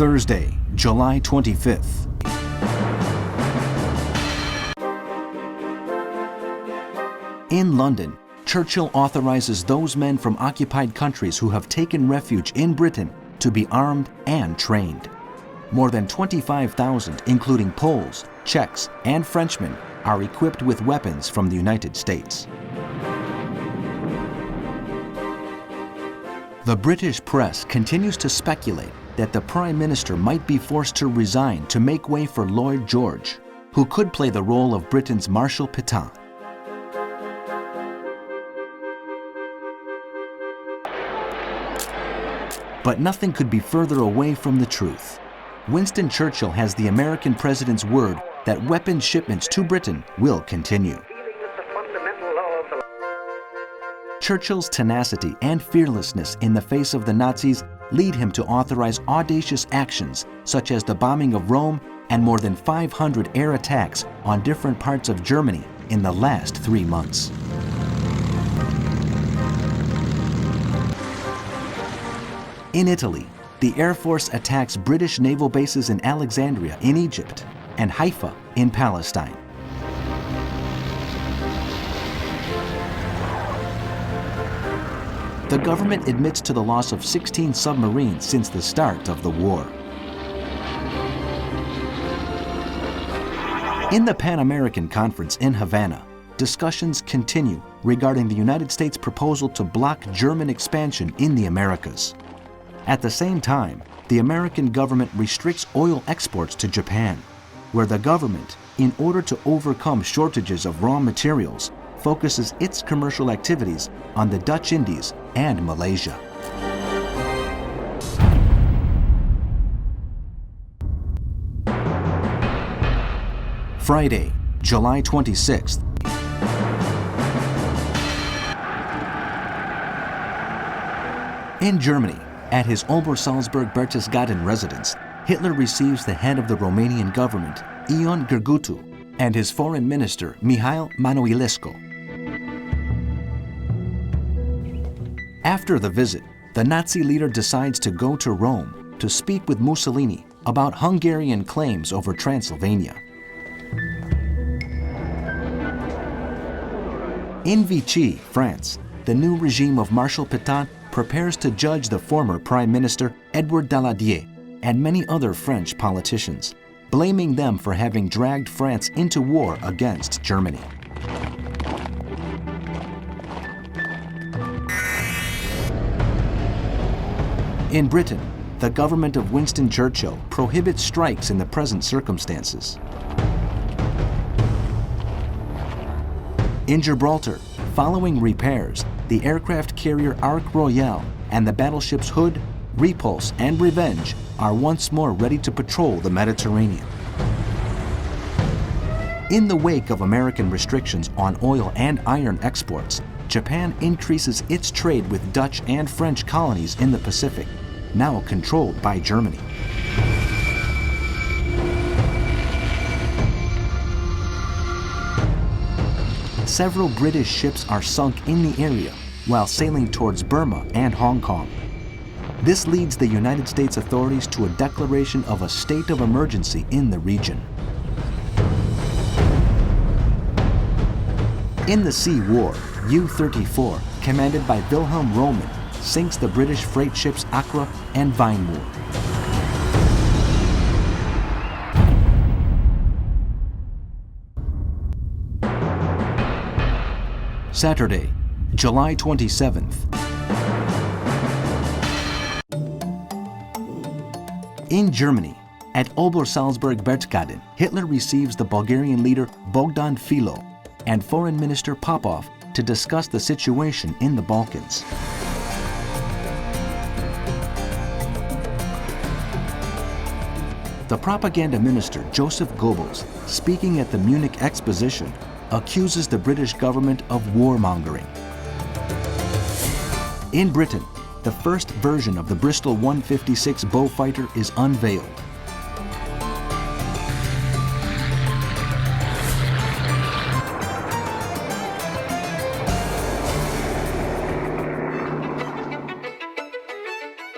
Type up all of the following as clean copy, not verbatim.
Thursday, July 25th. In London, Churchill authorizes those men from occupied countries who have taken refuge in Britain to be armed and trained. More than 25,000, including Poles, Czechs, and Frenchmen, are equipped with weapons from the United States. The British press continues to speculate that the Prime Minister might be forced to resign to make way for Lloyd George, who could play the role of Britain's Marshal Pétain. But nothing could be further away from the truth. Winston Churchill has the American president's word that weapons shipments to Britain will continue. Churchill's tenacity and fearlessness in the face of the Nazis lead him to authorize audacious actions such as the bombing of Rome and more than 500 air attacks on different parts of Germany in the last 3 months. In Italy, the Air Force attacks British naval bases in Alexandria in Egypt and Haifa in Palestine. The government admits to the loss of 16 submarines since the start of the war. In the Pan American Conference in Havana, discussions continue regarding the United States' proposal to block German expansion in the Americas. At the same time, the American government restricts oil exports to Japan, where the government, in order to overcome shortages of raw materials, focuses its commercial activities on the Dutch Indies and Malaysia. Friday, July 26th. In Germany, at his Obersalzberg-Berchtesgaden residence, Hitler receives the head of the Romanian government, Ion Gurgutu, and his foreign minister, Mihail Manoilescu. After the visit, the Nazi leader decides to go to Rome to speak with Mussolini about Hungarian claims over Transylvania. In Vichy France, the new regime of Marshal Pétain prepares to judge the former Prime Minister Edouard Daladier and many other French politicians, blaming them for having dragged France into war against Germany. In Britain, the government of Winston Churchill prohibits strikes in the present circumstances. In Gibraltar, following repairs, the aircraft carrier Ark Royal and the battleships Hood, Repulse, and Revenge are once more ready to patrol the Mediterranean. In the wake of American restrictions on oil and iron exports, Japan increases its trade with Dutch and French colonies in the Pacific, now controlled by Germany. Several British ships are sunk in the area while sailing towards Burma and Hong Kong. This leads the United States authorities to a declaration of a state of emergency in the region. In the Sea War, U-34, commanded by Wilhelm Roman, sinks the British freight ships Accra and Vinemoor. Saturday, July 27th. In Germany, at Obersalzberg-Berchtesgaden, Hitler receives the Bulgarian leader Bogdan Filo and Foreign Minister Popov to discuss the situation in the Balkans. The propaganda minister Joseph Goebbels, speaking at the Munich Exposition, accuses the British government of warmongering. In Britain, the first version of the Bristol 156 Beaufighter is unveiled.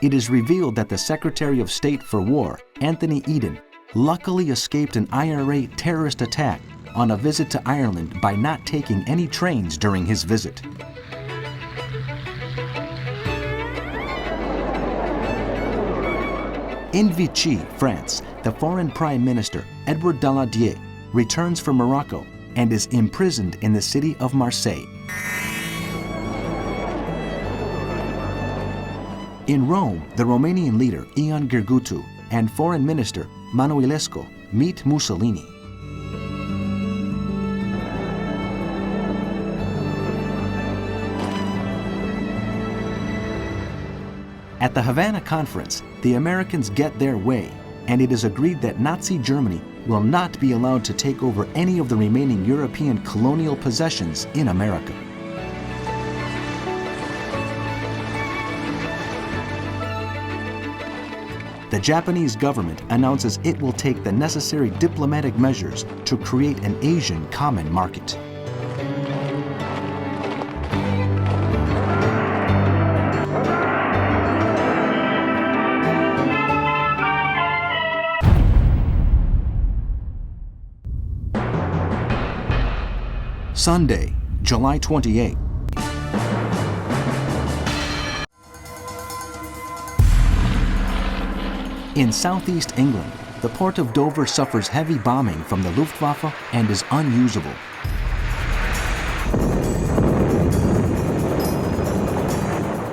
it is revealed that the Secretary of State for War, Anthony Eden, luckily escaped an IRA terrorist attack on a visit to Ireland by not taking any trains during his visit. In Vichy France, the foreign prime minister, Edward Daladier, returns from Morocco and is imprisoned in the city of Marseille. In Rome, the Romanian leader, Ion Gheorghiu, and foreign minister, Manuilescu, meet Mussolini. At the Havana Conference, the Americans get their way, and it is agreed that Nazi Germany will not be allowed to take over any of the remaining European colonial possessions in America. The Japanese government announces it will take the necessary diplomatic measures to create an Asian common market. Sunday, July 28. In southeast England, the port of Dover suffers heavy bombing from the Luftwaffe and is unusable.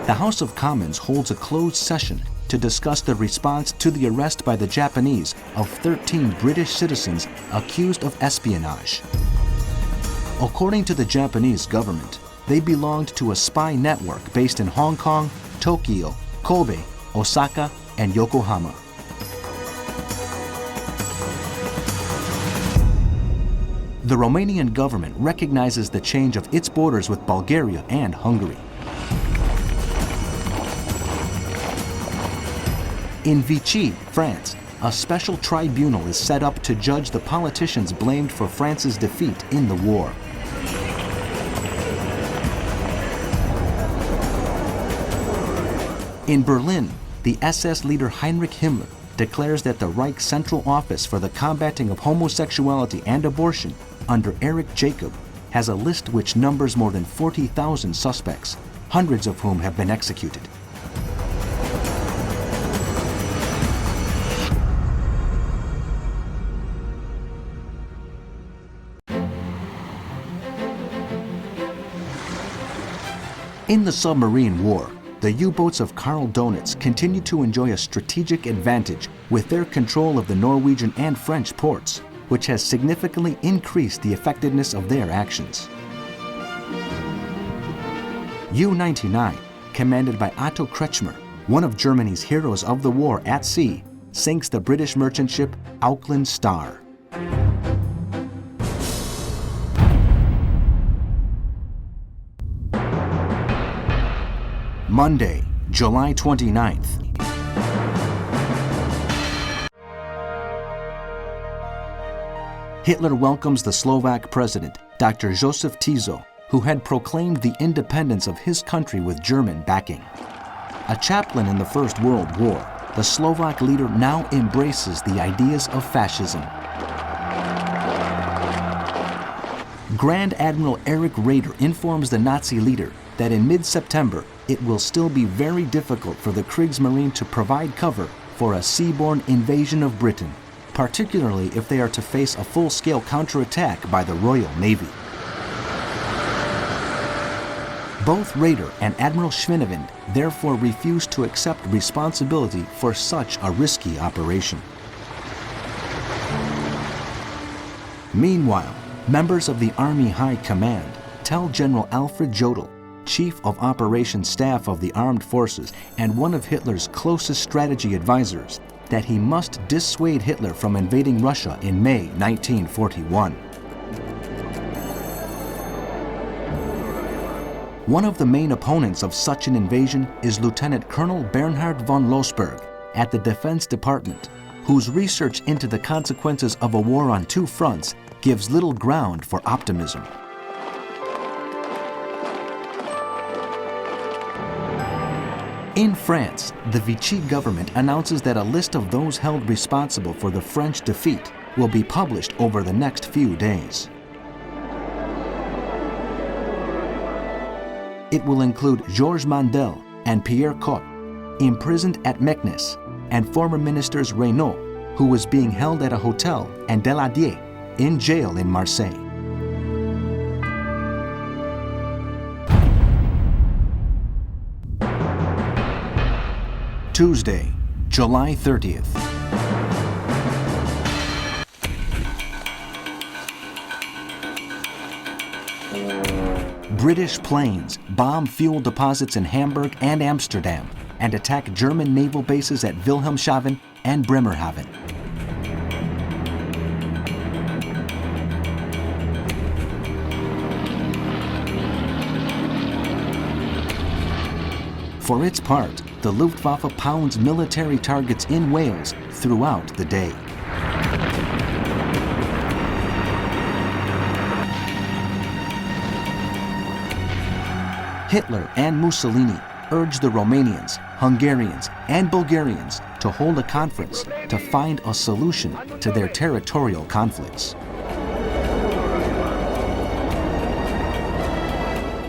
The House of Commons holds a closed session to discuss the response to the arrest by the Japanese of 13 British citizens accused of espionage. According to the Japanese government, they belonged to a spy network based in Hong Kong, Tokyo, Kobe, Osaka, and Yokohama. The Romanian government recognizes the change of its borders with Bulgaria and Hungary. In Vichy France, a special tribunal is set up to judge the politicians blamed for France's defeat in the war. In Berlin, the SS leader Heinrich Himmler declares that the Reich Central Office for the Combating of Homosexuality and Abortion under Erich Jacob has a list which numbers more than 40,000 suspects, hundreds of whom have been executed. In the submarine war, the U-boats of Karl Donitz continue to enjoy a strategic advantage with their control of the Norwegian and French ports, which has significantly increased the effectiveness of their actions. U-99, commanded by Otto Kretschmer, one of Germany's heroes of the war at sea, sinks the British merchant ship Auckland Star. Monday, July 29th. Hitler welcomes the Slovak president, Dr. Joseph Tiso, who had proclaimed the independence of his country with German backing. A chaplain in the First World War, the Slovak leader now embraces the ideas of fascism. Grand Admiral Erich Raeder informs the Nazi leader that in mid-September, it will still be very difficult for the Kriegsmarine to provide cover for a seaborne invasion of Britain, particularly if they are to face a full-scale counterattack by the Royal Navy. Both Raeder and Admiral Schwinewind therefore refused to accept responsibility for such a risky operation. Meanwhile, members of the Army High Command tell General Alfred Jodl, Chief of Operations Staff of the Armed Forces and one of Hitler's closest strategy advisors, that he must dissuade Hitler from invading Russia in May 1941. One of the main opponents of such an invasion is Lieutenant Colonel Bernhard von Lossberg at the Defense Department, whose research into the consequences of a war on two fronts gives little ground for optimism. In France, the Vichy government announces that a list of those held responsible for the French defeat will be published over the next few days. It will include Georges Mandel and Pierre Cot, imprisoned at Meknes, and former ministers Reynaud, who was being held at a hotel, and Deladier, in jail in Marseille. Tuesday, July 30th. British planes bomb fuel deposits in Hamburg and Amsterdam and attack German naval bases at Wilhelmshaven and Bremerhaven. For its part, the Luftwaffe pounds military targets in Wales throughout the day. Hitler and Mussolini urged the Romanians, Hungarians, and Bulgarians to hold a conference to find a solution to their territorial conflicts.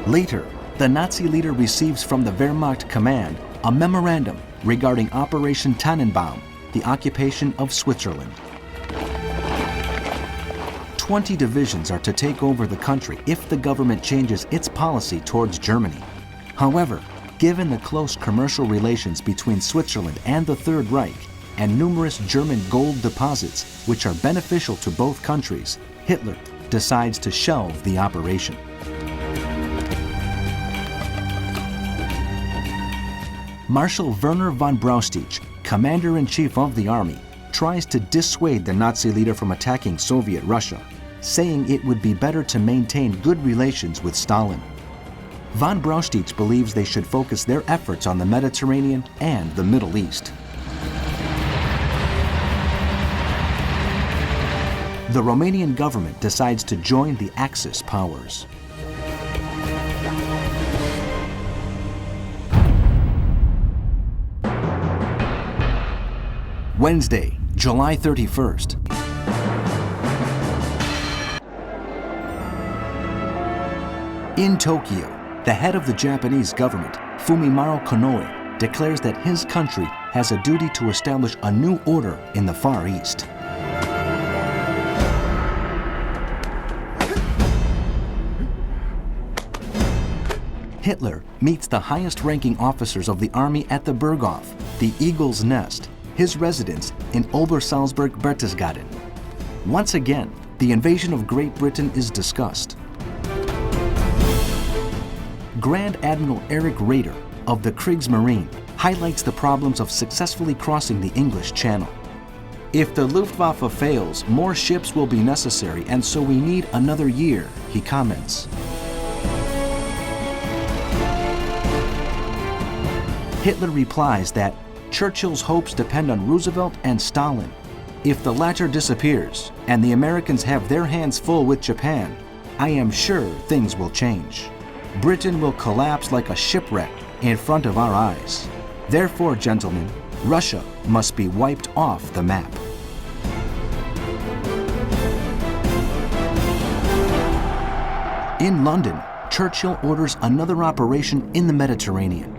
Later, the Nazi leader receives from the Wehrmacht command a memorandum regarding Operation Tannenbaum, the occupation of Switzerland. 20 divisions are to take over the country if the government changes its policy towards Germany. However, given the close commercial relations between Switzerland and the Third Reich and numerous German gold deposits which are beneficial to both countries, Hitler decides to shelve the operation. Marshal Werner von Braustich, commander-in-chief of the army, tries to dissuade the Nazi leader from attacking Soviet Russia, saying it would be better to maintain good relations with Stalin. Von Braustich believes they should focus their efforts on the Mediterranean and the Middle East. The Romanian government decides to join the Axis powers. Wednesday, July 31st. In Tokyo, the head of the Japanese government, Fumimaro Konoe, declares that his country has a duty to establish a new order in the Far East. Hitler meets the highest-ranking officers of the army at the Berghof, the Eagle's Nest, his residence in Obersalzberg-Berchtesgaden. Once again, the invasion of Great Britain is discussed. Grand Admiral Eric Raeder of the Kriegsmarine highlights the problems of successfully crossing the English Channel. If the Luftwaffe fails, more ships will be necessary, and so we need another year, he comments. Hitler replies that Churchill's hopes depend on Roosevelt and Stalin. If the latter disappears and the Americans have their hands full with Japan, I am sure things will change. Britain will collapse like a shipwreck in front of our eyes. Therefore, gentlemen, Russia must be wiped off the map. In London, Churchill orders another operation in the Mediterranean.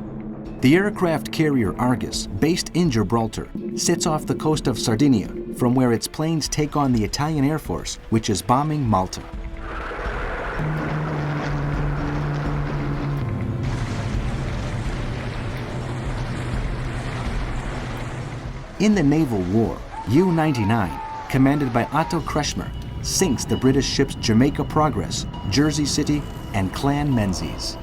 The aircraft carrier Argus, based in Gibraltar, sits off the coast of Sardinia, from where its planes take on the Italian Air Force, which is bombing Malta. In the naval war, U-99, commanded by Otto Kretschmer, sinks the British ships Jamaica Progress, Jersey City, and Clan Menzies.